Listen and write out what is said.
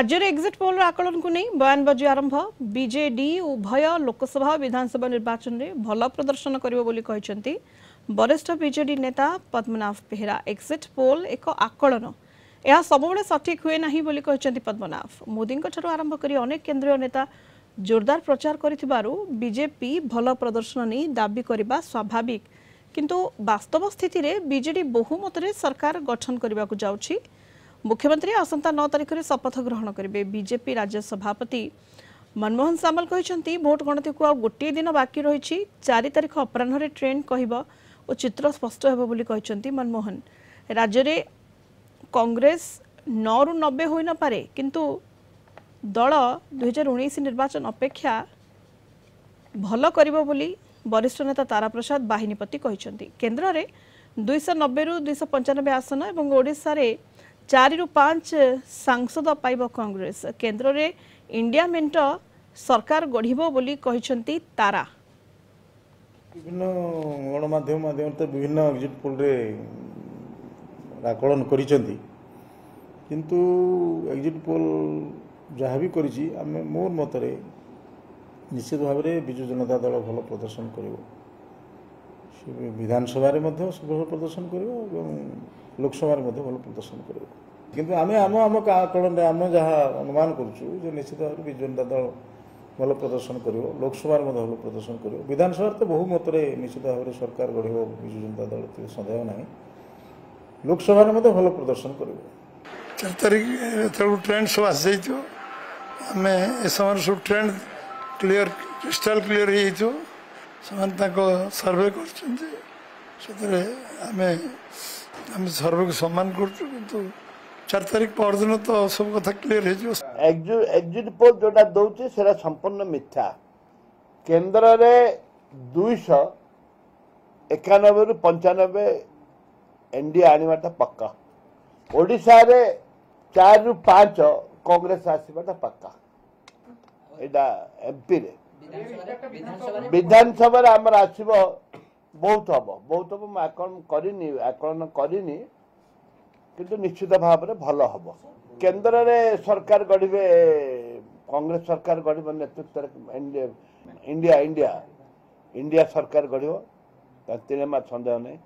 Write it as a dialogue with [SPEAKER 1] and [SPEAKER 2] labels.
[SPEAKER 1] राज्य में exit poll आकलन को नहीं बयानबाजी आरंभ बीजेडी उभय लोकसभा विधानसभा निर्वाचन में भल प्रदर्शन करिवो बोली कहिसेंती वरिष्ठ बीजेडी नेता पद्मनाभ बेहेरा। एग्जिट पोल एक आकलन यह सबुबले सठिक हुए नहीं बोली कहिसेंती पद्मनाभ। मोदी आरंभ करी अनेक केंद्रीय नेता जोरदार प्रचार करिथिबारु बीजेपी भल प्रदर्शन नहीं दाबी करबा स्वाभाविक, किंतु वास्तव स्थिति रे बीजेडी बहुमत रे सरकार गठन करबा को जाउछि। मुख्यमंत्री आसंता 9 तारिख में शपथ ग्रहण करेंगे। बीजेपी राज्य सभापति मनमोहन सामल कहते भोट गणति को गोटे दिन बाकी रही 4 तारिख अपराह ट्रेंड कहब और चित्र स्पष्ट होब बोली कहते मनमोहन। राज्य में कांग्रेस 9 ରୁ 90 होई न पारे, किंतु दल 2019 निर्वाचन अपेक्षा भल करिबो बोली वरिष्ठ नेता तारा प्रसाद बाहिनीपति कहते। केन्द्र में 290 ରୁ 295 आसन और ओडिशा रे 4 ରୁ 5 सांसद पाइब कांग्रेस। केन्द्र में इंडिया मेंट सरकार गढ़िबो बोली कहते तारा।
[SPEAKER 2] विभिन्न गणमाध्यम माध्यम तो विभिन्न एग्जिट पोल रे आकलन करिसेंती, किंतु एग्जिट पोल जहाँ भी करिछि आमे मोर मतरे निश्चित भाव में विजु जनता दल भल प्रदर्शन करिवो। विधानसभा रे मध्य भल प्रदर्शन करिवो एवं लोकसभा रे मध्य भल प्रदर्शन करिवो। किंतु आमे आम आम आकलन आम जहाँ अनुमान करूँ जो निश्चित भाव में विजु जनता दल भल प्रदर्शन करिवो, लोकसभा रे मध्य भल प्रदर्शन करिवो। विधानसभा तो बहुमत रे निश्चित भाव में सरकार गढ़िबो विजु जनता दल संदेह नहीं। लोकसभा रे मध्य भल प्रदर्शन करिवो।
[SPEAKER 3] 4 तारिख ट्रेंड सब आस जाइयो, आमे ए समय सब ट्रेंड क्लियर क्रिस्टल क्लियर हो सर्वे कर सर्वे को सम्मान कर 4 तारिख पर दिन तो सब कथा क्लियर हो।
[SPEAKER 4] एग्जिट पोल जोटा दौचे सेरा संपूर्ण मिथ्या। केंद्र रे 291 ରୁ 95 एनडीए आनिबाटा पक्का। ओडिशा रे 4 ରୁ 5 कांग्रेस आसीबाटा पक्का। एडा एमपी रे विधानसभा आमर आसब बहुत हम आकलन करनी किंतु निश्चित भाव में भल हम। केंद्र रे सरकार गढ़े कांग्रेस सरकार गढ़ नेतृत्व इंडिया इंडिया इंडिया सरकार गढ़ संदेह नहीं।